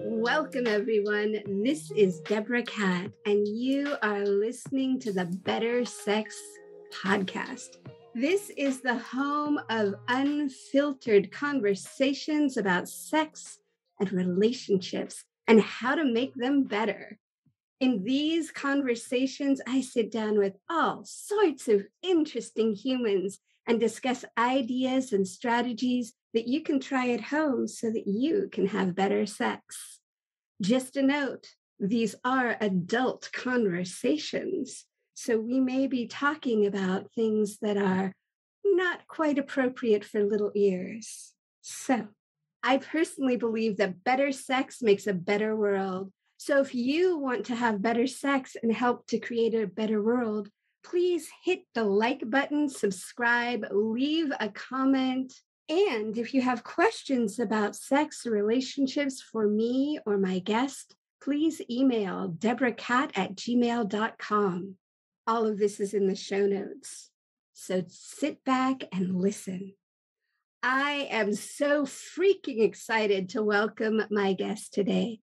Welcome, everyone. This is Deborah Cat, and you are listening to the Better Sex Podcast. This is the home of unfiltered conversations about sex and relationships and how to make them better. In these conversations, I sit down with all sorts of interesting humans and discuss ideas and strategies that you can try at home so that you can have better sex. Just a note, these are adult conversations, so we may be talking about things that are not quite appropriate for little ears. So, I personally believe that better sex makes a better world. So if you want to have better sex and help to create a better world, please hit the like button, subscribe, leave a comment. And if you have questions about sex or relationships for me or my guest, please email deborahcat@gmail.com. All of this is in the show notes. So sit back and listen. I am so freaking excited to welcome my guest today.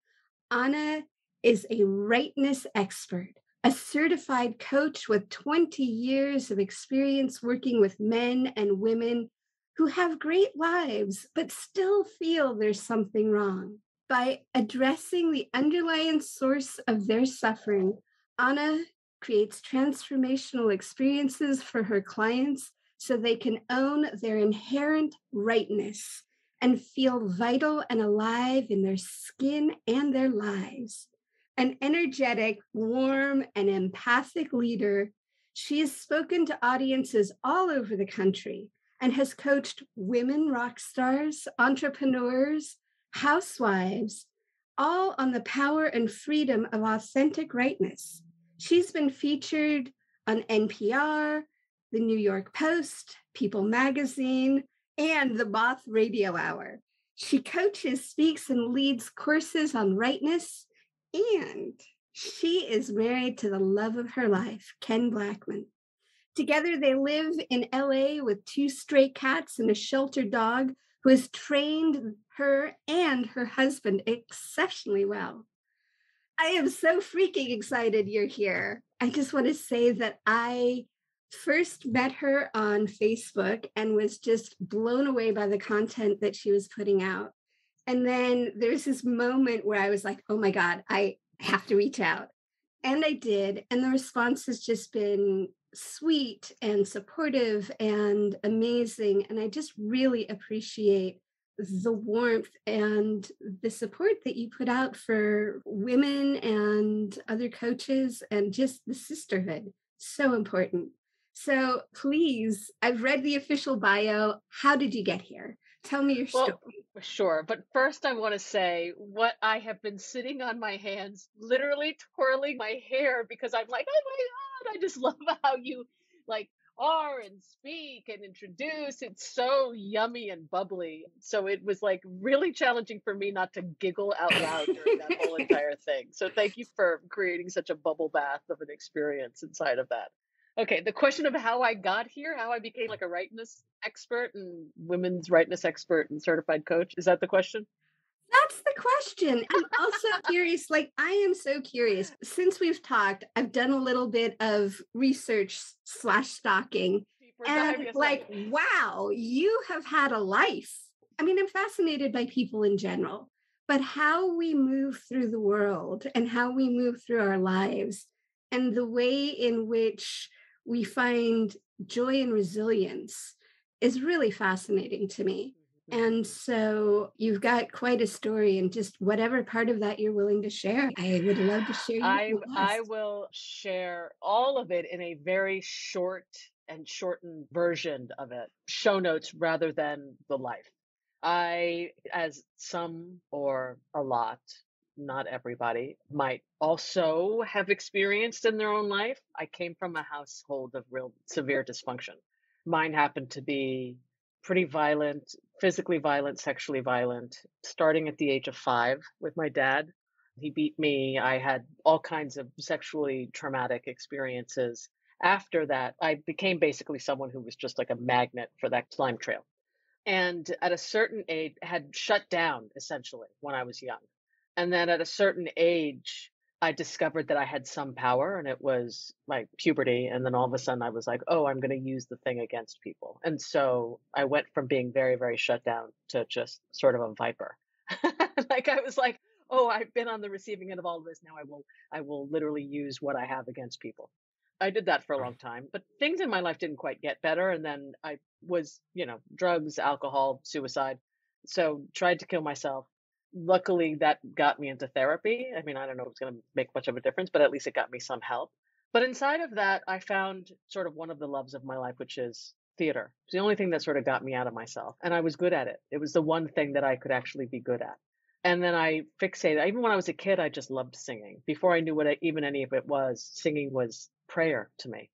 Ana is a Rightness Expert, a certified coach with 20 years of experience working with men and women who have great lives, but still feel there's something wrong. By addressing the underlying source of their suffering, Ana creates transformational experiences for her clients so they can own their inherent rightness and feel vital and alive in their skin and their lives. An energetic, warm, and empathic leader, she has spoken to audiences all over the country and has coached women rock stars, entrepreneurs, housewives, all on the power and freedom of authentic rightness. She's been featured on NPR, the New York Post, People Magazine, and the Moth Radio Hour. She coaches, speaks, and leads courses on rightness, and she is married to the love of her life, Ken Blackman. Together, they live in LA with 2 stray cats and a shelter dog who has trained her and her husband exceptionally well. I am so freaking excited you're here. I just want to say that I first met her on Facebook and was just blown away by the content that she was putting out. And then there's this moment where I was like, oh my God, I have to reach out. And I did. And the response has just been sweet and supportive and amazing. And I just really appreciate the warmth and the support that you put out for women and other coaches and just the sisterhood. So important. So please, I've read the official bio. How did you get here? Tell me your story. Sure. But first, I want to say what I have been sitting on my hands, literally twirling my hair because I'm like, oh my God, I just love how you are and speak and introduce. It's so yummy and bubbly. So it was really challenging for me not to giggle out loud during that whole entire thing. So thank you for creating such a bubble bath of an experience inside of that. Okay, the question of how I got here, how I became a rightness expert and women's rightness expert and certified coach. Is that the question? That's the question. I'm also curious, I am so curious. Since we've talked, I've done a little bit of research / stalking. And wow, you have had a life. I mean, I'm fascinated by people in general, but how we move through the world and how we move through our lives and the way in which we find joy and resilience is really fascinating to me. And so you've got quite a story, and just whatever part of that you're willing to share, I would love to share. I will share all of it in a very short and shortened version of it, show notes rather than the life. I, as some or a lot, not everybody, might also have experienced in their own life. I came from a household of real severe dysfunction. Mine happened to be pretty violent, physically violent, sexually violent, starting at the age of 5 with my dad. He beat me. I had all kinds of sexually traumatic experiences. after that, I became basically someone who was just like a magnet for that slime trail. And at a certain age, had shut down essentially when I was young. And then at a certain age, I discovered that I had some power, and it was like puberty. And then all of a sudden I was like, oh, I'm going to use the thing against people. And so I went from being very, very shut down to just sort of a viper. Like I was like, oh, I've been on the receiving end of all of this. Now I will literally use what I have against people. I did that for a long time, but things in my life didn't quite get better. And then I was, drugs, alcohol, suicide. So tried to kill myself. Luckily, that got me into therapy. I mean, I don't know if it's going to make much of a difference, but at least it got me some help. But inside of that, I found sort of one of the loves of my life, which is theater. It's the only thing that sort of got me out of myself. And I was good at it. It was the one thing that I could actually be good at. And then I fixated. Even when I was a kid, I just loved singing. Before I knew what even any of it was, singing was prayer to me.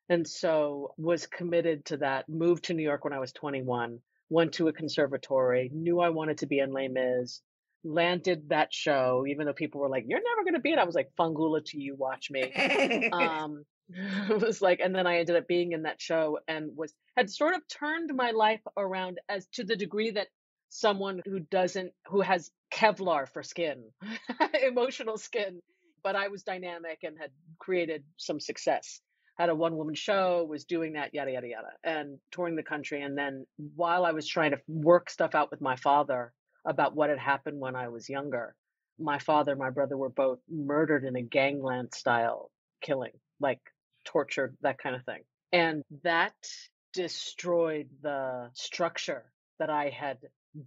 And so was committed to that, moved to New York when I was 21, went to a conservatory, knew I wanted to be in Les Mis, landed that show, even though people were like, you're never going to be it. I was like, Fungula to you, watch me. It was like, and then I ended up being in that show and had sort of turned my life around as to the degree that someone who has Kevlar for skin, emotional skin, but I was dynamic and had created some success. Had a one-woman show, was doing that, yada, yada, yada, and touring the country. And then while I was trying to work stuff out with my father about what had happened when I was younger, my father and my brother were both murdered in a gangland style killing, like tortured, that kind of thing. And that destroyed the structure that I had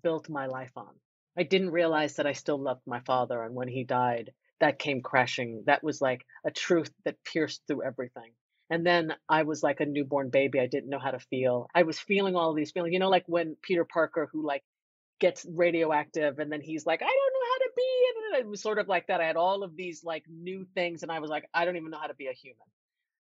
built my life on. I didn't realize that I still loved my father. And when he died, that came crashing. That was like a truth that pierced through everything. And then I was like a newborn baby. I didn't know how to feel. I was feeling all of these feelings, like when Peter Parker, who like gets radioactive and then he's like, I don't know how to be. And it was sort of like that. I had all of these like new things and I was like, I don't even know how to be a human.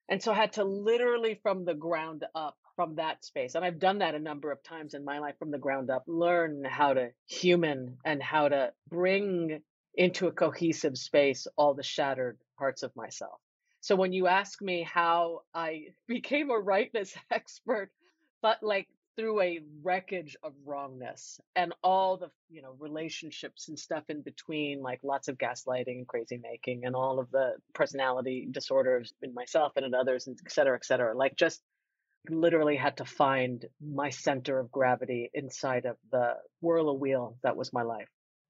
And so I had to literally from the ground up, from that space. And I've done that a number of times in my life from the ground up, learn how to human and how to bring into a cohesive space all the shattered parts of myself. So when you ask me how I became a rightness expert, but like through a wreckage of wrongness and all the, relationships and stuff in between, like lots of gaslighting and crazy making and all of the personality disorders in myself and in others, and et cetera, like just literally had to find my center of gravity inside of the whirl of wheel that was my life.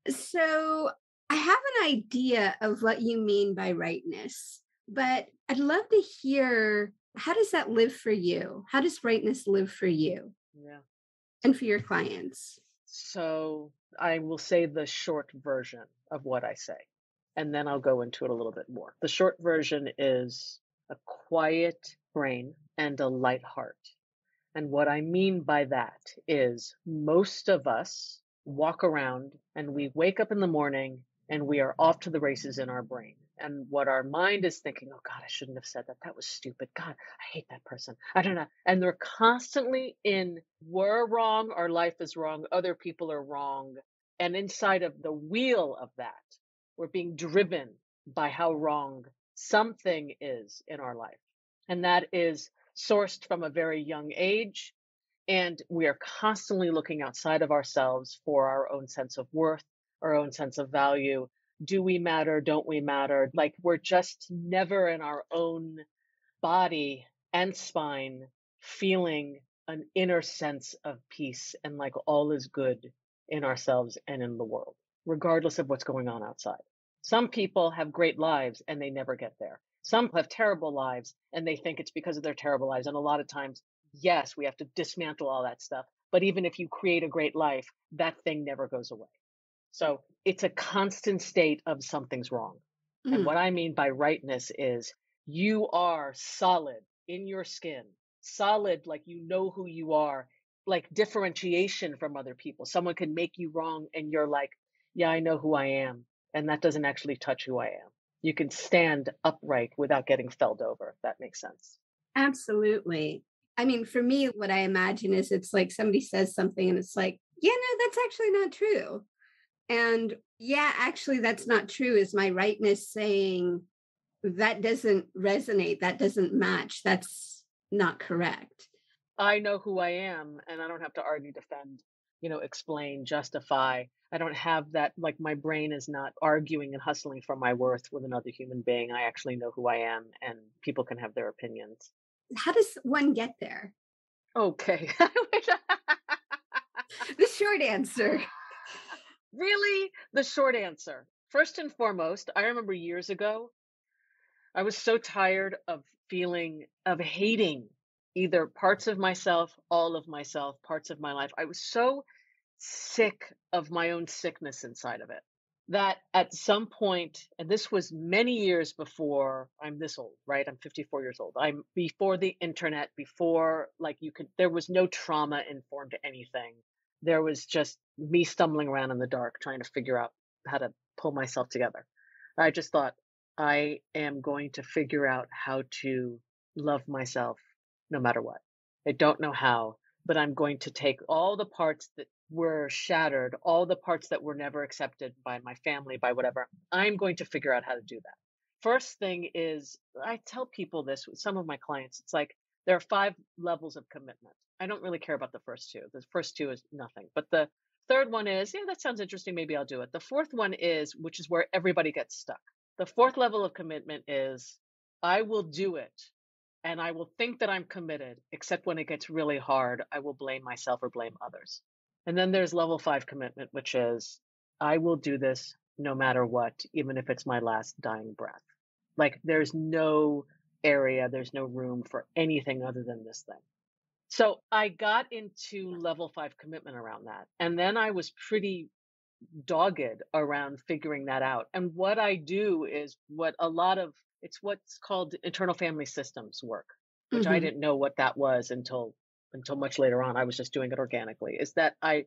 So I have an idea of what you mean by rightness, but I'd love to hear, how does that live for you? How does rightness live for you? Yeah. And for your clients? So I will say the short version of what I say, and then I'll go into it a little bit more. The short version is a quiet brain and a light heart. And what I mean by that is most of us walk around and we wake up in the morning and we are off to the races in our brain. And what our mind is thinking, oh God, I shouldn't have said that. That was stupid. God, I hate that person. I don't know. And they're constantly in, we're wrong, our life is wrong, other people are wrong. And inside of the wheel of that, we're being driven by how wrong something is in our life. And that is sourced from a very young age. And we are constantly looking outside of ourselves for our own sense of worth, our own sense of value. Do we matter? Don't we matter? Like we're just never in our own body and spine feeling an inner sense of peace and like all is good in ourselves and in the world, regardless of what's going on outside. Some people have great lives and they never get there. Some have terrible lives and they think it's because of their terrible lives. And a lot of times, yes, we have to dismantle all that stuff. But even if you create a great life, that thing never goes away. So it's a constant state of something's wrong. And what I mean by rightness is you are solid in your skin, solid like you know who you are, like differentiation from other people. Someone can make you wrong and you're like, yeah, I know who I am. And that doesn't actually touch who I am. You can stand upright without getting felled over, if that makes sense. Absolutely. I mean, for me, what I imagine is it's like somebody says something and it's like, yeah, no, that's actually not true. And yeah, actually, that's not true. Is my rightness saying, that doesn't resonate. That doesn't match. That's not correct. I know who I am, and I don't have to argue, defend, explain, justify. I don't have that, like, my brain is not arguing and hustling for my worth with another human being. I actually know who I am, and people can have their opinions. How does one get there? Okay. The short answer. Really? The short answer. First and foremost, I remember years ago, I was so tired of hating either parts of myself, all of myself, parts of my life. I was so sick of my own sickness inside of it that at some point, and this was many years before I'm this old, right? I'm 54 years old. I'm before the internet, before like there was no trauma informed anything. There was just me stumbling around in the dark trying to figure out how to pull myself together. I just thought, I am going to figure out how to love myself no matter what. I don't know how, but I'm going to take all the parts that were shattered, all the parts that were never accepted by my family, by whatever. I'm going to figure out how to do that. First thing is, I tell people this with some of my clients. It's like there are 5 levels of commitment. I don't really care about the first 2. The first 2 is nothing. But the third one is, yeah, that sounds interesting. Maybe I'll do it. The fourth one is, which is where everybody gets stuck. The fourth level of commitment is, I will do it and I will think that I'm committed, except when it gets really hard, I will blame myself or blame others. And then there's level 5 commitment, which is, I will do this no matter what, even if it's my last dying breath. Like there's no area, there's no room for anything other than this thing. So I got into level 5 commitment around that. And then I was pretty dogged around figuring that out. And what I do is it's what's called internal family systems work, which I didn't know what that was until much later on. I was just doing it organically. Is that I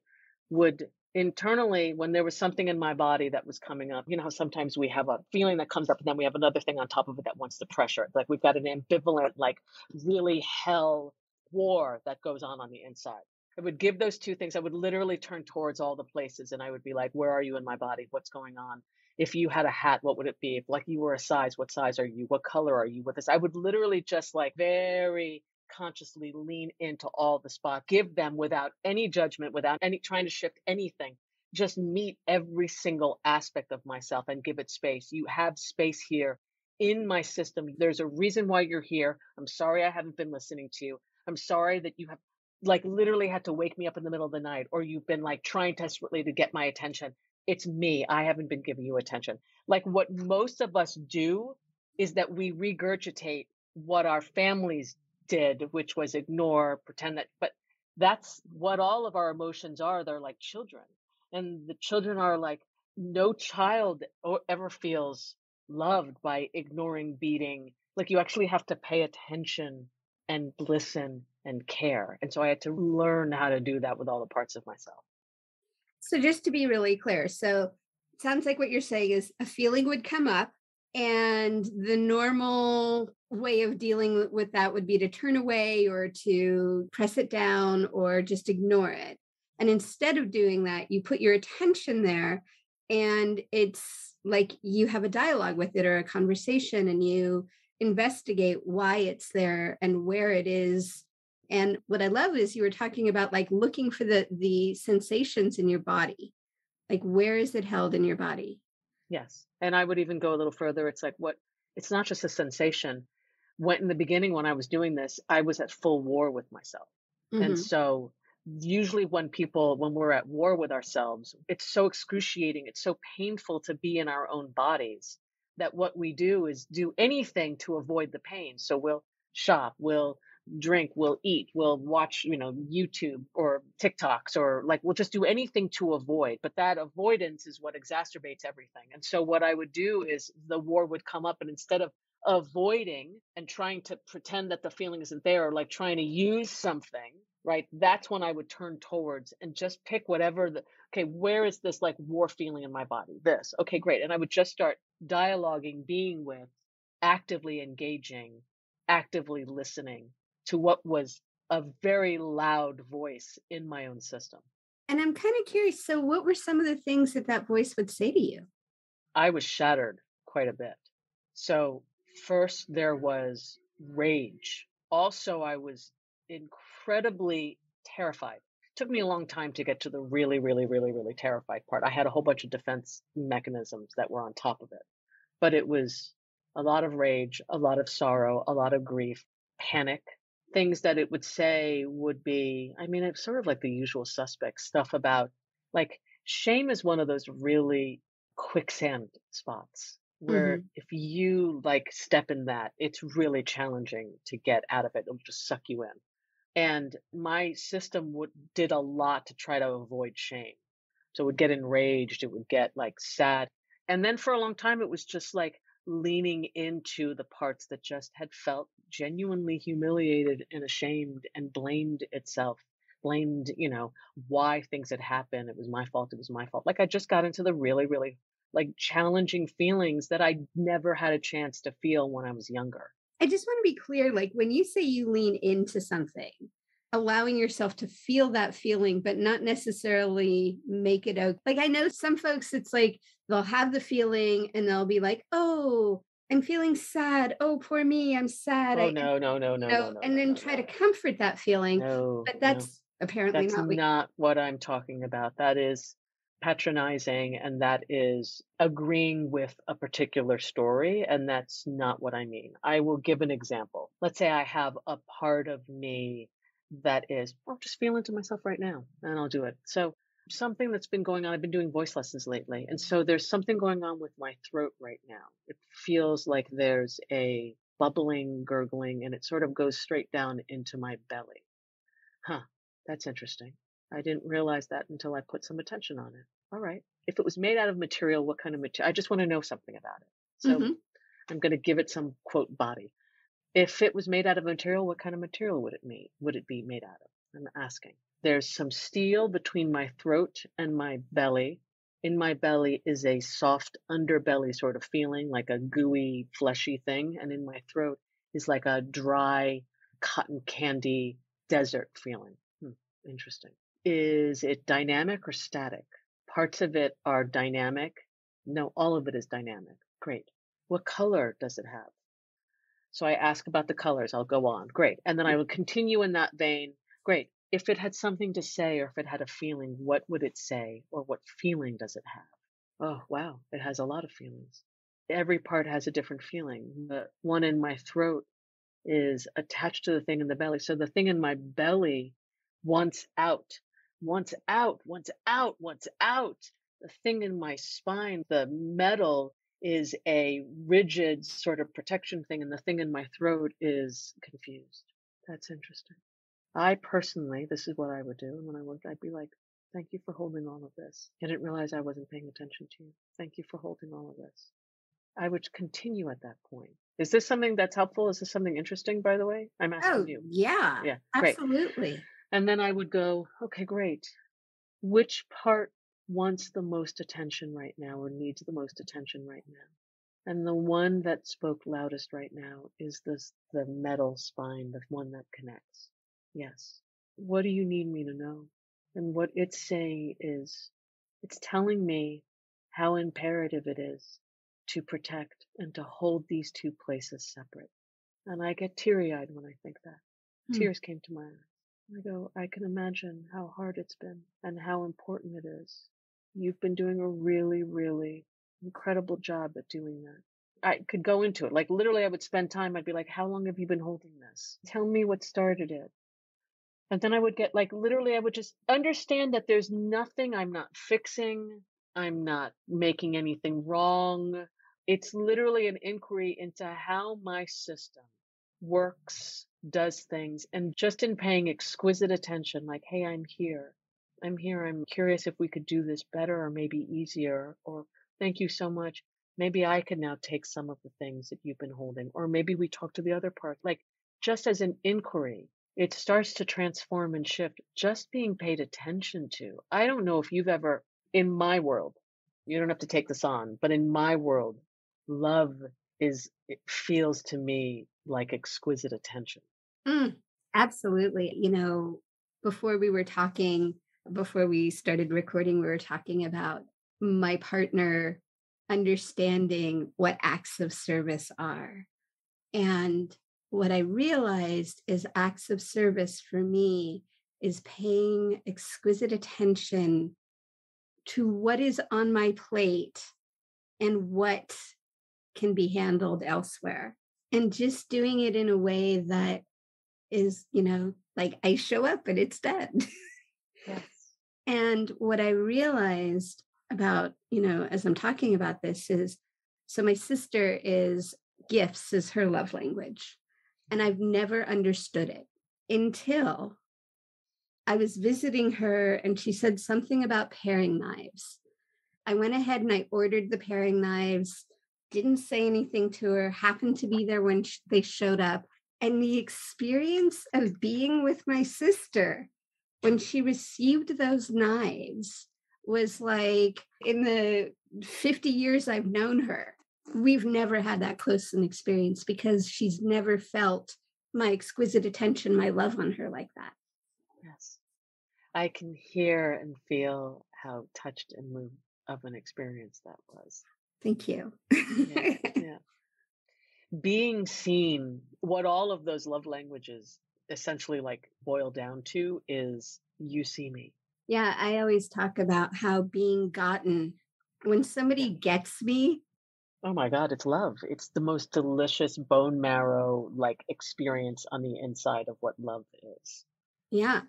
would internally, when there was something in my body that was coming up, how sometimes we have a feeling that comes up and then we have another thing on top of it that wants to pressure it. Like we've got an ambivalent, like really hell war that goes on the inside. I would give those 2 things. I would literally turn towards all the places and I would be like, where are you in my body? What's going on? If you had a hat, what would it be? If like you were a size, what size are you? What color are you with this? I would literally just like very consciously lean into all the spots, give them without any judgment, without any trying to shift anything, just meet every single aspect of myself and give it space. You have space here in my system. There's a reason why you're here. I'm sorry I haven't been listening to you. I'm sorry that you have like literally had to wake me up in the middle of the night, or you've been like trying desperately to get my attention. It's me. I haven't been giving you attention. Like what most of us do is that we regurgitate what our families did, which was ignore, pretend that, but that's what all of our emotions are. They're like children. And the children are like, no child ever feels loved by ignoring, beating. Like you actually have to pay attention and listen and care. And so I had to learn how to do that with all the parts of myself. So just to be really clear, so it sounds like what you're saying is a feeling would come up and the normal way of dealing with that would be to turn away or to press it down or just ignore it. And instead of doing that, you put your attention there and it's like you have a dialogue with it or a conversation and you investigate why it's there and where it is. And what I love is you were talking about like looking for the sensations in your body. Like where is it held in your body? Yes. And I would even go a little further. It's like it's not just a sensation. In the beginning, when I was doing this, I was at full war with myself. And so usually when we're at war with ourselves, it's so excruciating. It's so painful to be in our own bodies that what we do is do anything to avoid the pain. So we'll shop, we'll drink, we'll eat, we'll watch, YouTube or TikToks, or like we'll just do anything to avoid. But that avoidance is what exacerbates everything. And so what I would do is the war would come up, and instead of avoiding and trying to pretend that the feeling isn't there, or like trying to use something, right? That's when I would turn towards and just pick whatever okay, where is this like war feeling in my body? This, okay, great. And I would just start dialoguing, being with, actively engaging, actively listening to what was a very loud voice in my own system. And I'm kind of curious. So what were some of the things that voice would say to you? I was shattered quite a bit. So First, there was rage. Also, I was incredibly terrified. Took me a long time to get to the really, really, really, really terrified part. I had a whole bunch of defense mechanisms that were on top of it. But it was a lot of rage, a lot of sorrow, a lot of grief, panic. Things that it would say would be, I mean, it's sort of like the usual suspect stuff about, like, shame is one of those really quicksand spots where Hmm. if you like step in that, it's really challenging to get out of it. It'll just suck you in. And my system did a lot to try to avoid shame. So it would get enraged, it would get like sad. And then for a long time, it was just like leaning into the parts that just had felt genuinely humiliated and ashamed and blamed itself, blamed, why things had happened. It was my fault. It was my fault. Like I just got into the really, really like challenging feelings that I never had a chance to feel when I was younger. I just want to be clear, like when you say you lean into something, allowing yourself to feel that feeling, but not necessarily make it out. Like I know some folks, it's like they'll have the feeling and they'll be like, oh, I'm feeling sad. Oh, poor me, I'm sad. Oh, no, no, no, no, no, no, And no, then no, try to no, comfort that feeling. no, But no. that's apparently That's not what. not what I'm talking about. That is patronizing and that is agreeing with a particular story. And that's not what I mean. I will give an example. Let's say I have a part of me that is, I'll just feel into myself right now and I'll do it. So, something that's been going on, I've been doing voice lessons lately. And so, there's something going on with my throat right now. It feels like there's a bubbling, gurgling, and it sort of goes straight down into my belly. Huh, that's interesting. I didn't realize that until I put some attention on it. All right. If it was made out of material, what kind of material? I just want to know something about it. So Mhm. I'm going to give it some quote body. If it was made out of material, what kind of material would it be made out of? I'm asking. There's some steel between my throat and my belly. In my belly is a soft underbelly sort of feeling, like a gooey, fleshy thing. And in my throat is like a dry, cotton candy desert feeling. Interesting. Is it dynamic or static? Parts of it are dynamic. No, all of it is dynamic. Great. What color does it have? So I ask about the colors. I'll go on. Great. And then I will continue in that vein. Great. If it had something to say or if it had a feeling, what would it say or what feeling does it have? Oh, wow. It has a lot of feelings. Every part has a different feeling. The one in my throat is attached to the thing in the belly. So the thing in my belly wants out, wants out, wants out, wants out. The thing in my spine, the metal is a rigid sort of protection thing, and the thing in my throat is confused. That's interesting. I personally, this is what I would do. And when I worked, I'd be like, thank you for holding all of this. I didn't realize I wasn't paying attention to you. Thank you for holding all of this. I would continue at that point. Is this something that's helpful? Is this something interesting, by the way? I'm asking Oh, you. yeah, Yeah, great. absolutely. And then I would go, okay, great. Which part wants the most attention right now or needs the most attention right now? And the one that spoke loudest right now is the metal spine, the one that connects. Yes. What do you need me to know? And what it's saying is, it's telling me how imperative it is to protect and to hold these two places separate. And I get teary eyed when I think that. Hmm. Tears came to my eyes. I go, I can imagine how hard it's been and how important it is. You've been doing a really, really incredible job at doing that. I could go into it. Like literally, I would spend time. I'd be like, how long have you been holding this? Tell me what started it. And then I would get like, literally, I would just understand that there's nothing I'm not fixing. I'm not making anything wrong. It's literally an inquiry into how my system works, does things, and just in paying exquisite attention, like, hey, I'm here. I'm here. I'm curious if we could do this better or maybe easier, or thank you so much. Maybe I can now take some of the things that you've been holding, or maybe we talk to the other part. Like, just as an inquiry, it starts to transform and shift, just being paid attention to. I don't know if you've ever, in my world, you don't have to take this on, but in my world, love it feels to me like exquisite attention. Mm, absolutely. Before we were talking, before we started recording, we were talking about my partner understanding what acts of service are. And what I realized is acts of service for me is paying exquisite attention to what is on my plate and what can be handled elsewhere. And just doing it in a way that is, like I show up and it's done. Yes. And what I realized about, as I'm talking about this is, so my sister is gifts is her love language. And I've never understood it until I was visiting her and she said something about paring knives. I went ahead and I ordered the paring knives, didn't say anything to her, happened to be there when they showed up. And the experience of being with my sister when she received those knives was like, in the 50 years I've known her, we've never had that close an experience because she's never felt my exquisite attention, my love on her like that. Yes. I can hear and feel how touched and moved of an experience that was. Thank you. Yeah. Yeah. Being seen, what all of those love languages essentially like boil down to is you see me. Yeah, I always talk about how being gotten, when somebody gets me, Oh my God, it's love. It's the most delicious bone marrow like experience on the inside of what love is. yeah.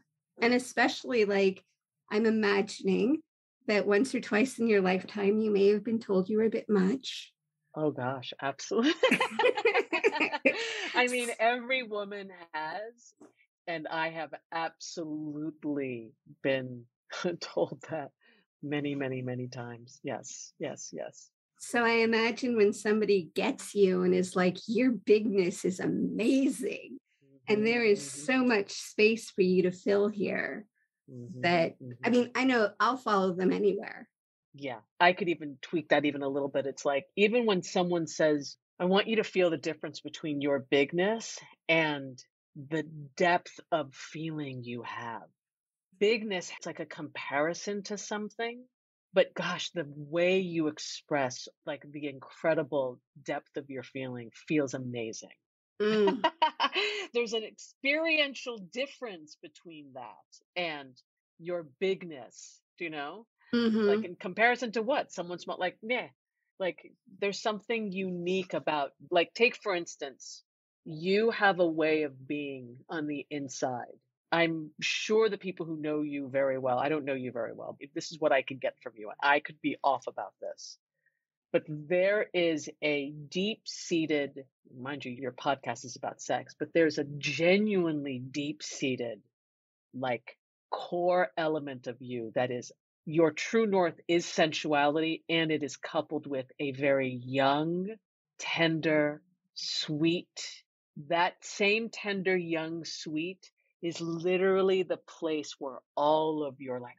And especially like I'm imagining that once or twice in your lifetime, you may have been told you were a bit much. Oh gosh, absolutely. I mean, every woman has, and I have absolutely been told that many, many, many times. Yes, yes, yes. So I imagine when somebody gets you and is like, your bigness is amazing. And there is so much space for you to fill here that, I mean, I know I'll follow them anywhere. Yeah, I could even tweak that even a little bit. It's like, even when someone says, I want you to feel the difference between your bigness and the depth of feeling you have. Bigness, it's like a comparison to something, but gosh, the way you express like the incredible depth of your feeling feels amazing. Mm. There's an experiential difference between that and your bigness, do you know? Like Mm-hmm. in comparison to what? Someone small, like, meh. Like there's something unique about, like, take for instance, you have a way of being on the inside. I'm sure the people who know you very well, I don't know you very well. This is what I could get from you. I could be off about this. But there is a deep seated, mind you, your podcast is about sex, but there's a genuinely deep seated, like, core element of you that is your true north is sensuality, and it is coupled with a very young, tender, sweet. That same tender, young, sweet is literally the place where all of your like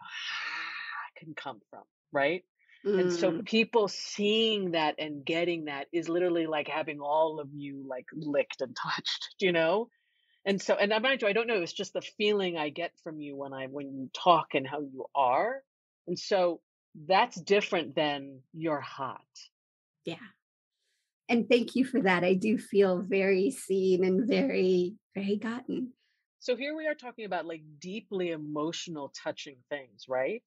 can come from, right? And so Mm. people seeing that and getting that is literally like having all of you like licked and touched, you know? And so, and I mind you, I don't know, it's just the feeling I get from you when you talk and how you are. And so that's different than you're hot. Yeah. And thank you for that. I do feel very seen and very, very gotten. So here we are talking about like deeply emotional, touching things, right?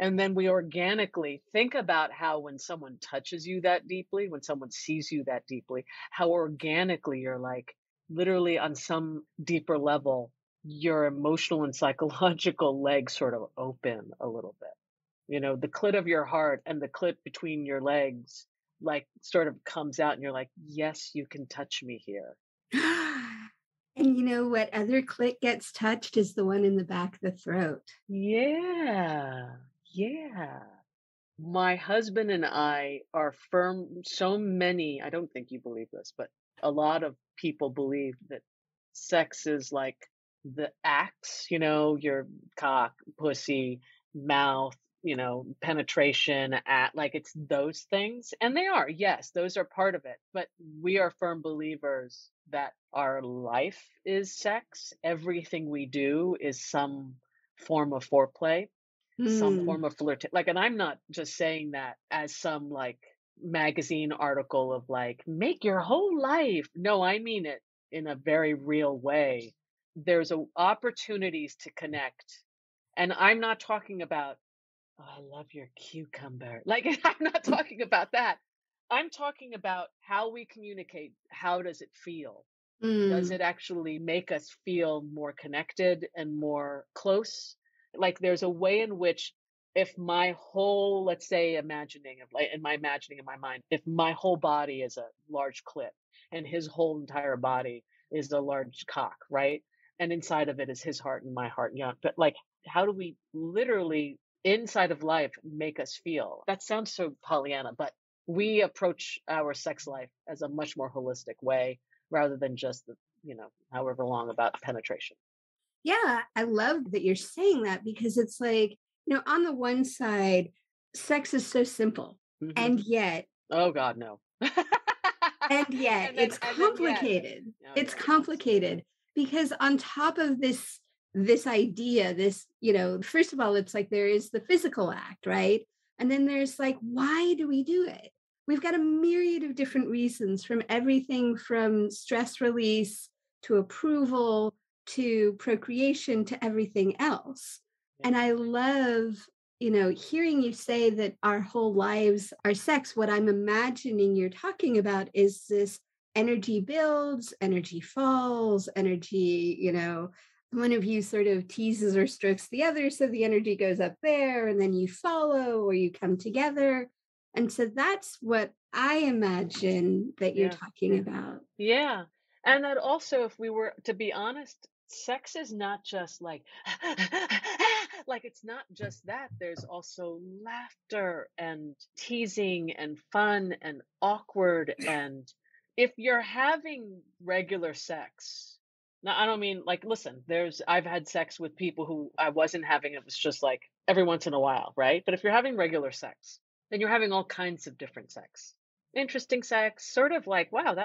And then we organically think about how when someone touches you that deeply, when someone sees you that deeply, how organically you're like, literally on some deeper level, your emotional and psychological legs sort of open a little bit. You know, the clit of your heart and the clit between your legs, like, sort of comes out, and you're like, yes, you can touch me here. And you know what other clit gets touched is the one in the back of the throat. Yeah. Yeah. My husband and I are firm. So many, I don't think you believe this, but a lot of people believe that sex is like the acts, you know, your cock, pussy, mouth, you know, penetration, at like it's those things. And they are, yes, those are part of it. But we are firm believers that our life is sex. Everything we do is some form of foreplay, some Mm. form of flirt. Like, and I'm not just saying that as some like magazine article of like, make your whole life. No, I mean it in a very real way. There's opportunities to connect. And I'm not talking about, oh, I love your cucumber. Like, I'm not talking about that. I'm talking about how we communicate. How does it feel? Does Mm. it actually make us feel more connected and more close? Like there's a way in which if my whole, let's say, imagining of like in my imagining in my mind, if my whole body is a large clit and his whole entire body is a large cock, right? And inside of it is his heart and my heart. Yeah. But like, how do we literally inside of life make us feel? That sounds so Pollyanna, but we approach our sex life as a much more holistic way rather than just the, however long about penetration. Yeah, I love that you're saying that because it's like, on the one side, sex is so simple. Hmm. And yet, Oh God, no. it's And then yet. complicated. Oh It's yeah, complicated absolutely. because on top of this idea, first of all, it's like there is the physical act, right? And then there's like, why do we do it? We've got a myriad of different reasons, from everything from stress release to approval to procreation to everything else. Yeah. And I love, hearing you say that our whole lives are sex. What I'm imagining you're talking about is this energy builds, energy falls, energy, one of you sort of teases or strokes the other. So the energy goes up there and then you follow or you come together. And so that's what I imagine that you're Yeah. talking about. Yeah. And that also, if we were to be honest, sex is not just like, like, it's not just that. There's also laughter and teasing and fun and awkward. And if you're having regular sex, now I don't mean like, listen, I've had sex with people who I wasn't having, it was just like every once in a while, right? But if you're having regular sex, then you're having all kinds of different sex. Interesting sex, sort of like, wow,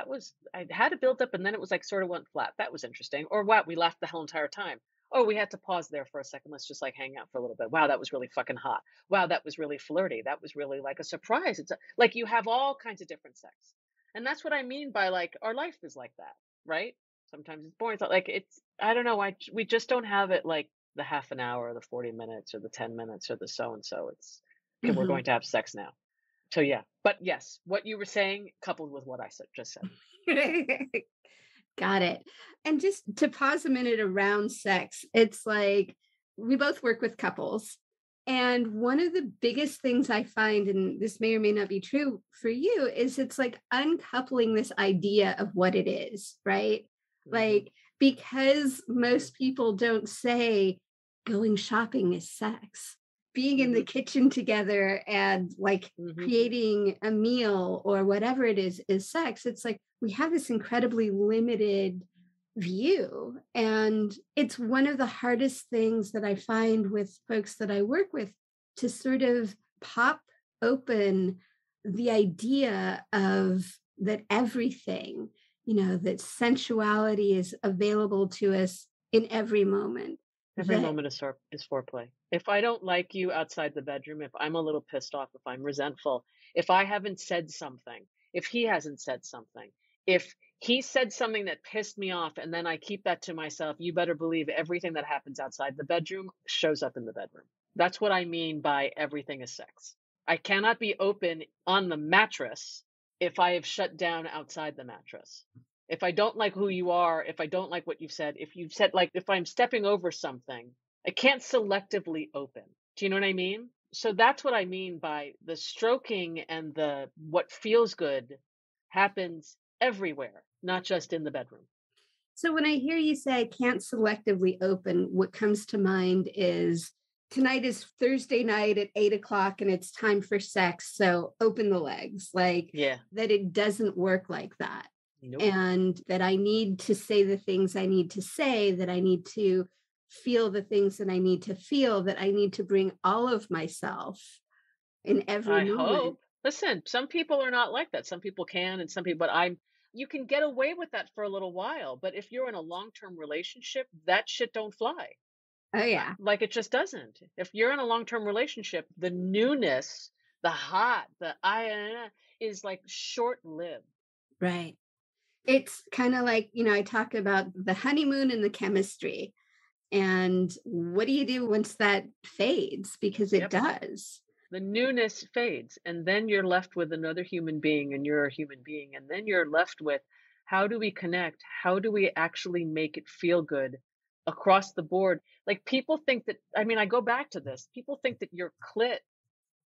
I had a build up and then it was like sort of went flat. That was interesting. Or wow, we laughed the whole entire time. Oh, we had to pause there for a second. Let's just like hang out for a little bit. Wow, that was really fucking hot. Wow, that was really flirty. That was really like a surprise. Like you have all kinds of different sex. And that's what I mean by like our life is like that, right? Sometimes it's boring. So like I don't know. We just don't have it like the half an hour or the 40 minutes or the 10 minutes or the so and so. It's okay, we're Mhm. going to have sex now. So yeah, but yes, what you were saying coupled with what I just said. Got it. And just to pause a minute around sex, it's like we both work with couples. And one of the biggest things I find, and this may or may not be true for you, is it's like uncoupling this idea of what it is, right? Hmm. Like, because most people don't say going shopping is sex, being in the Hmm. kitchen together and like Hmm. creating a meal or whatever it is sex. It's like we have this incredibly limited view. And it's one of the hardest things that I find with folks that I work with to sort of pop open the idea of that everything, that sensuality is available to us in every moment. Every That, moment is foreplay. If I don't like you outside the bedroom, if I'm a little pissed off, if I'm resentful, if I haven't said something, if he hasn't said something, if he said something that pissed me off and then I keep that to myself, you better believe everything that happens outside the bedroom shows up in the bedroom. That's what I mean by everything is sex. I cannot be open on the mattress if I have shut down outside the mattress. If I don't like who you are, if I don't like what you've said, like if I'm stepping over something, I can't selectively open. Do you know what I mean? So that's what I mean by the stroking and the what feels good happens everywhere, not just in the bedroom. so when I hear you say I can't selectively open, what comes to mind is tonight is Thursday night at 8 o'clock and it's time for sex. So open the legs, like Yeah. that it doesn't work like that. Nope. And that I need to say the things I need to say, that I need to feel the things that I need to feel, that I need to bring all of myself in every I moment. hope. Listen, some people are not like that. Some people can, and some people, but you can get away with that for a little while. But if you're in a long-term relationship, that shit don't fly. Oh, yeah. Like it just doesn't. If you're in a long-term relationship, the newness, the hot, the I is like short-lived. Right. It's kind of like, I talk about the honeymoon and the chemistry. And what do you do once that fades? Because it Yep. does. The newness fades, and then you're left with another human being, and you're a human being, and then you're left with, how do we connect? How do we actually make it feel good across the board? Like, people think that, I mean, I go back to this. People think that your clit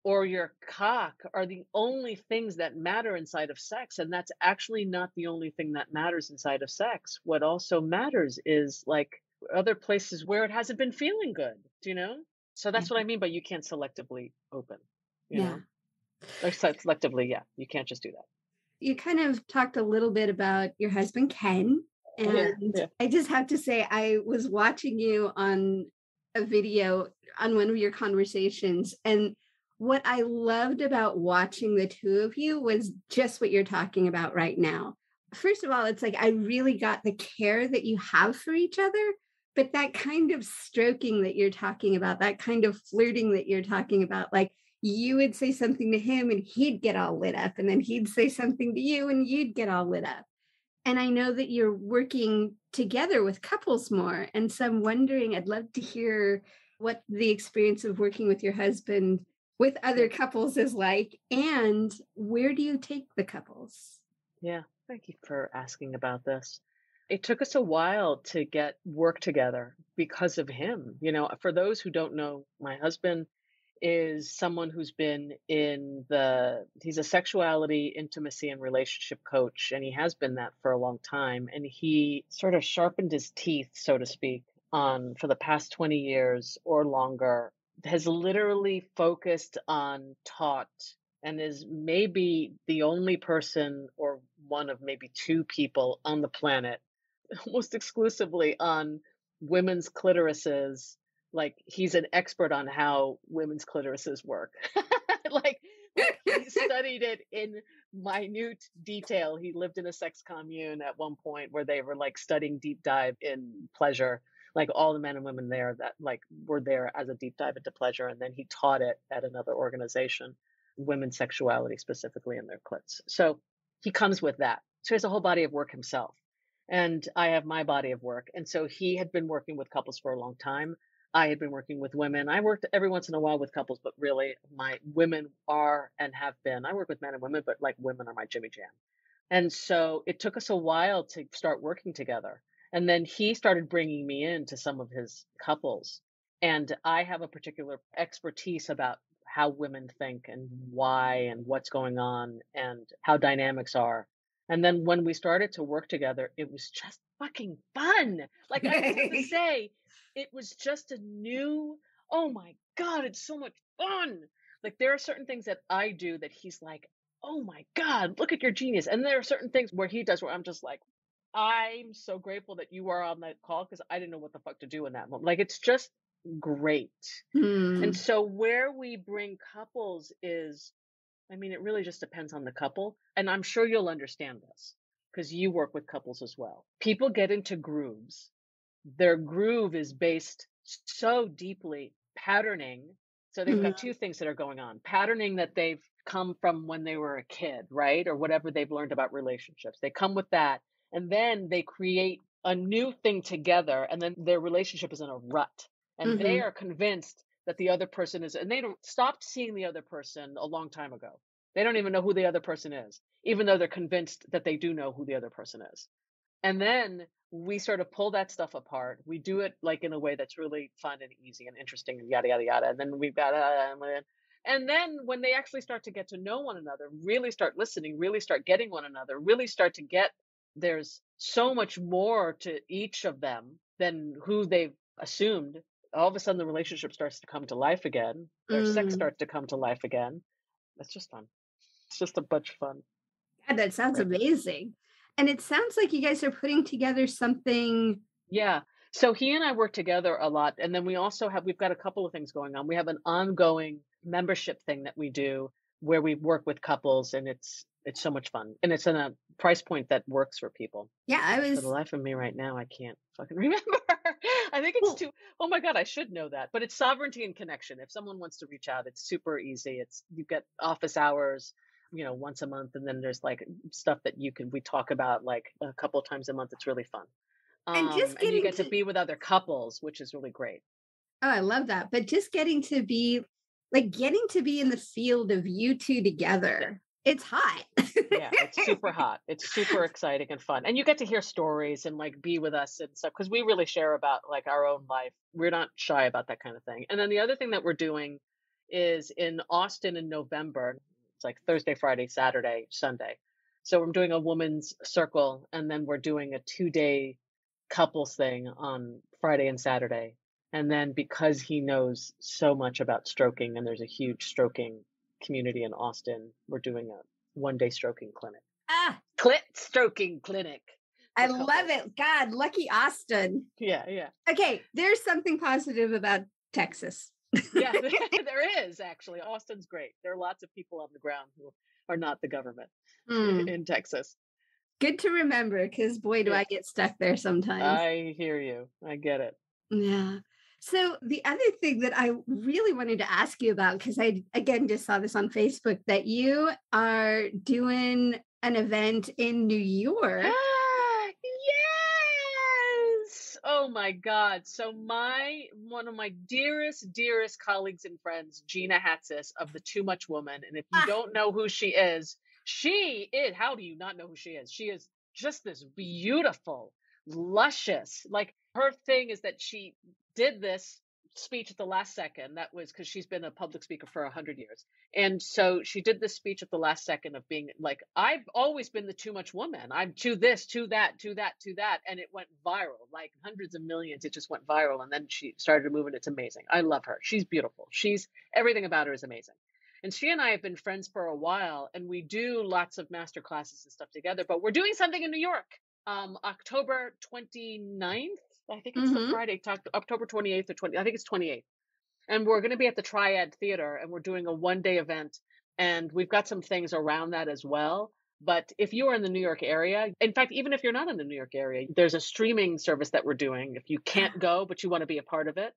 or your cock are the only things that matter inside of sex, and that's actually not the only thing that matters inside of sex. What also matters is like other places where it hasn't been feeling good, do you know? So Yeah. that's what I mean by you can't selectively open, you Yeah. know? Or selectively, yeah, you can't just do that. You kind of talked a little bit about your husband, Ken. Yeah, And yeah. I just have to say, I was watching you on a video on one of your conversations. And what I loved about watching the two of you was just what you're talking about right now. First of all, it's like I really got the care that you have for each other, but that kind of stroking that you're talking about, that kind of flirting that you're talking about, like you would say something to him and he'd get all lit up, and then he'd say something to you and you'd get all lit up. And I know that you're working together with couples more. And so I'm wondering, I'd love to hear what the experience of working with your husband with other Yeah. couples is like, and where do you take the couples? Yeah. Thank you for asking about this. It took us a while to get work together because of him. You know, for those who don't know, my husband is someone who's been he's a sexuality, intimacy, and relationship coach, and he has been that for a long time. And he sort of sharpened his teeth, so to speak, on for the past 20 years or longer, has literally focused on, taught, and is maybe the only person or one of maybe two people on the planet almost exclusively on women's clitorises. Like, he's an expert on how women's clitorises work. like like he studied it in minute detail. He lived in a sex commune at one point where they were like studying deep dive in pleasure, like all the men and women there that like were there as a deep dive into pleasure, and then he taught it at another organization, women's sexuality specifically in their clits. So he comes with that, so he has a whole body of work himself, and I have my body of work. And so he had been working with couples for a long time. I had been working with women. I worked every once in a while with couples, but really my women are and have been. I work with men and women, but like women are my Jimmy Jam. And so it took us a while to start working together. And then he started bringing me into some of his couples. And I have a particular expertise about how women think and why and what's going on and how dynamics are. And then when we started to work together, it was just fucking fun. Like, I just have to say, it was just a new, oh my God, it's so much fun. Like, there are certain things that I do that he's like, oh my God, look at your genius. And there are certain things where he does where I'm just like, I'm so grateful that you are on that call because I didn't know what the fuck to do in that moment. Like, it's just great. And Hmm. so where we bring couples is, I mean, it really just depends on the couple. And I'm sure you'll understand this because you work with couples as well. People get into grooves. Their groove is based so deeply patterning. So they've got Mhm. two things that are going on: patterning that they've come from when they were a kid, right? Or whatever they've learned about relationships. They come with that. And then they create a new thing together. And then their relationship is in a rut. And they Mhm. are convinced that the other person is, and they don't stop seeing the other person a long time ago. They don't even know who the other person is, even though they're convinced that they do know who the other person is. And then we sort of pull that stuff apart. We do it like in a way that's really fun and easy and interesting and yada, yada, yada. And then we've got, and then when they actually start to get to know one another, really start listening, really start getting one another, really start to get, there's so much more to each of them than who they've assumed. All of a sudden, the relationship starts to come to life again. Their sex Mm. starts to come to life again. It's just fun. It's just a bunch of fun. God, that sounds Right. amazing. And it sounds like you guys are putting together something. Yeah. So he and I work together a lot. And then we've got a couple of things going on. We have an ongoing membership thing that we do where we work with couples, and it's so much fun. And it's in a price point that works for people. Yeah, I For the was life of me right now, I can't fucking remember. I think it's Well, too, oh my God, I should know that. But it's sovereignty and connection. If someone wants to reach out, it's super easy. You get office hours, once a month. And then there's like stuff that we talk about like a couple of times a month. It's really fun. and just And you getting get to to, be with other couples, which is really great. oh, I love that. But just getting to be in the field of you two Yeah. together, it's hot. Yeah, it's super hot. It's super exciting and fun. And you get to hear stories and like be with us and stuff because we really share about like our own life. We're not shy about that kind of thing. And then the other thing that we're doing is in Austin in November. It's like Thursday, Friday, Saturday, Sunday. So I'm doing a woman's circle and then we're doing a 2-day couples thing on Friday and Saturday. And then because he knows so much about stroking and there's a huge stroking community in Austin, we're doing a 1-day stroking clinic. Ah, Clit stroking clinic I for love couples. it. God, lucky Austin. Yeah. Okay, there's something positive about Texas. Yeah, there is actually. Austin's great. There are lots of people on the ground who are not the government Hmm. in Texas. Good to remember because boy, do Yeah, I get stuck there sometimes. I hear you. I get it. Yeah. So the other thing that I really wanted to ask you about, because I again just saw this on Facebook, that you are doing an event in New York. Yes. Oh my God. So one of my dearest colleagues and friends, Gina Hatsis of the Too Much Woman. And if you Ah, don't know who how do you not know who she is? She is just this beautiful, luscious, like her thing is that she did this speech at the last second. That was because she's been a public speaker for 100 years. And so she did this speech at the last second of being like, I've always been the too much woman. I'm to this, to that, to that, to that. And it went viral, like hundreds of millions. It just went viral. And then she started moving. It's amazing. I love her. She's beautiful. Everything about her is amazing. And she and I have been friends for a while and we do lots of master classes and stuff together, but we're doing something in New York, October 29th. I think it's the mm-hmm. Friday, October 28th or 20, I think it's 28th. And we're going to be at the Triad Theater and we're doing a 1-day event. And we've got some things around that as well. But if you are in the New York area, in fact, even if you're not in the New York area, there's a streaming service that we're doing if you can't go, but you want to be a part of it.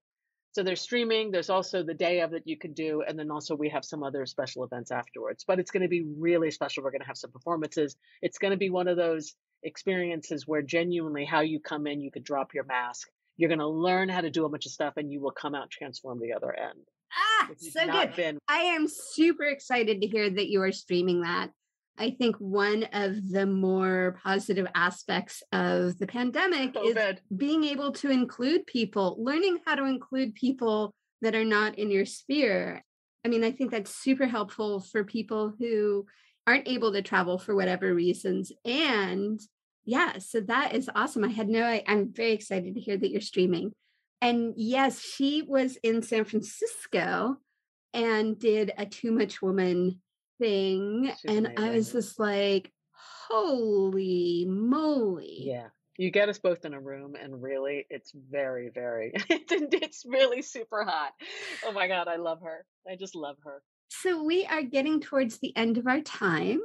So there's streaming. There's also the day of it you can do. And then also we have some other special events afterwards. But it's going to be really special. We're going to have some performances. It's going to be one of those experiences where genuinely how you come in, you could drop your mask. You're going to learn how to do a bunch of stuff and you will come out transformed the other end. So good. I am super excited to hear that you are streaming that. I think one of the more positive aspects of the pandemic is being able to include people, learning how to include people that are not in your sphere. I mean, I think that's super helpful for people who aren't able to travel for whatever reasons. And yeah, so that is awesome. I'm very excited to hear that you're streaming. And yes, she was in San Francisco and did a Too Much Woman thing. She's and amazing. I was just like, holy moly. Yeah. You get us both in a room and really it's very, very, it's really super hot. Oh my God. I love her. I just love her. So we are getting towards the end of our time.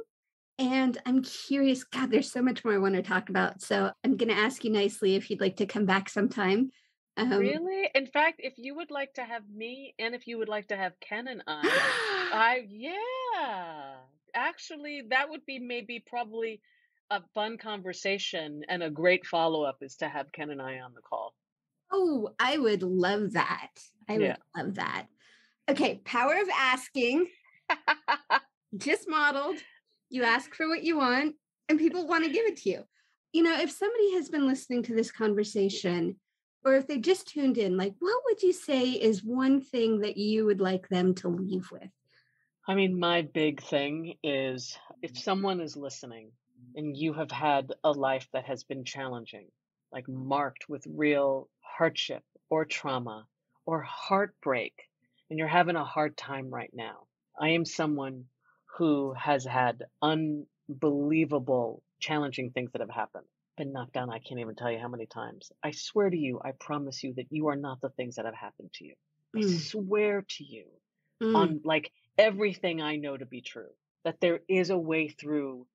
And I'm curious, God, there's so much more I want to talk about. So I'm going to ask you nicely if you'd like to come back sometime. Really? In fact, if you would like to have me and if you would like to have Ken and yeah, actually, that would be maybe probably a fun conversation and a great follow-up is to have Ken and I on the call. Oh, I would love that. I would love that. Okay, power of asking. Just modeled. You ask for what you want, and people want to give it to you. You know, if somebody has been listening to this conversation, or if they just tuned in, like, what would you say is one thing that you would like them to leave with? I mean, my big thing is if someone is listening and you have had a life that has been challenging, like marked with real hardship or trauma or heartbreak, and you're having a hard time right now. I am someone who has had unbelievable challenging things that have happened. Been knocked down, I can't even tell you how many times. I swear to you, I promise you that you are not the things that have happened to you. I swear to you on like everything I know to be true, that there is a way through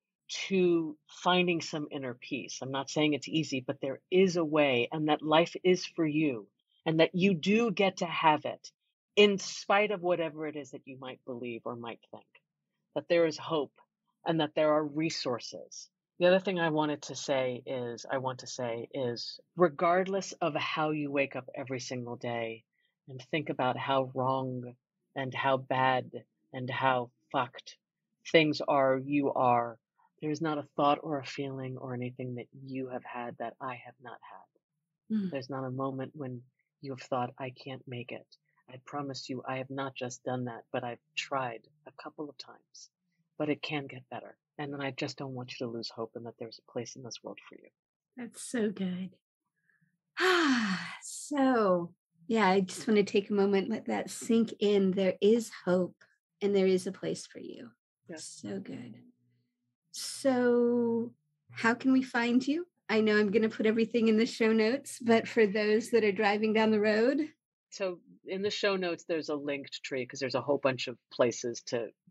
to finding some inner peace. I'm not saying it's easy, but there is a way, and that life is for you, and that you do get to have it in spite of whatever it is that you might believe or might think, that there is hope and that there are resources. The other thing I want to say is regardless of how you wake up every single day and think about how wrong and how bad and how fucked things are, you are, there is not a thought or a feeling or anything that you have had that I have not had. Mm. There's not a moment when you have thought, I can't make it. I promise you, I have not just done that, but I've tried a couple of times. But it can get better. And then I just don't want you to lose hope and that there's a place in this world for you. That's so good. So, yeah, I just want to take a moment, let that sink in. There is hope and there is a place for you. Yeah. So good. So, how can we find you? I know I'm going to put everything in the show notes, but for those that are driving down the road. So in the show notes, there's a linked tree because there's a whole bunch of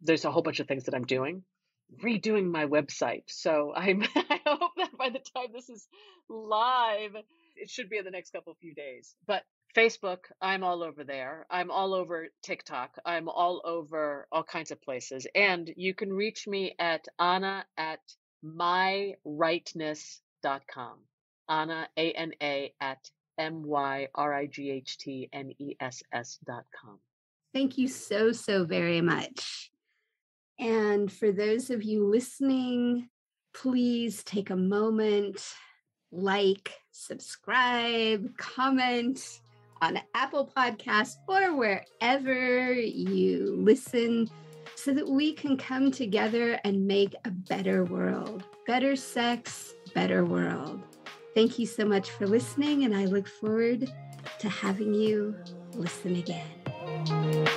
there's a whole bunch of things that I'm redoing my website. So I hope that by the time this is live, it should be in the next few days. But Facebook, I'm all over there. I'm all over TikTok. I'm all over all kinds of places. And you can reach me at Ana@myrightness.com. Ana, ANA at MYRIGHTNESS.com. Thank you so, so very much. And for those of you listening, please take a moment, like, subscribe, comment on Apple Podcasts or wherever you listen so that we can come together and make a better world, better sex, better world. Thank you so much for listening, and I look forward to having you listen again.